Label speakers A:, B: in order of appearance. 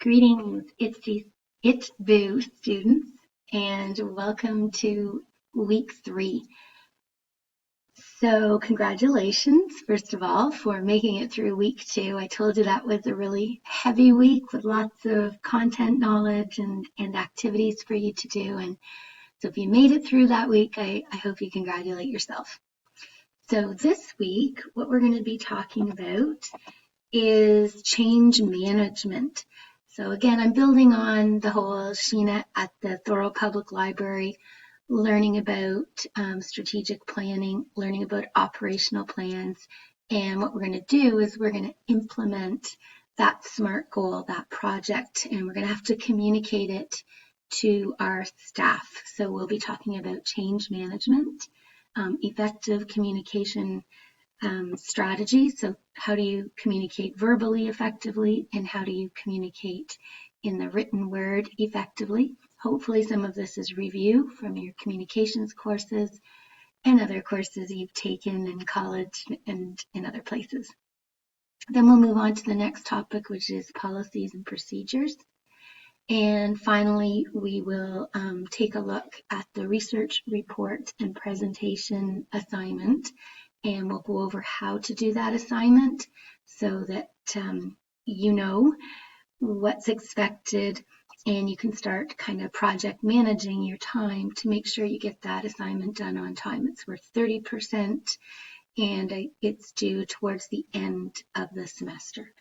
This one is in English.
A: Greetings, ITBU students, and welcome to week 3. So congratulations, first of all, for making it through week 2. I told you that was a really heavy week with lots of content knowledge and activities for you to do. And so if you made it through that week, I hope you congratulate yourself. So this week, what we're going to be talking about is change management. So again, I'm building on the whole Sheena at the Thorough Public Library, learning about strategic planning, learning about operational plans. And what we're going to do is we're going to implement that SMART goal, that project, and we're going to have to communicate it to our staff. So we'll be talking about change management, effective communication strategy. So how do you communicate verbally effectively, and how do you communicate in the written word effectively? Hopefully some of this is review from your communications courses and other courses you've taken in college and in other places. Then we'll move on to the next topic, which is policies and procedures. And finally, we will take a look at the research report and presentation assignment, and we'll go over how to do that assignment so that you know what's expected, and you can start kind of project managing your time to make sure you get that assignment done on time. It's worth 30%, and it's due towards the end of the semester.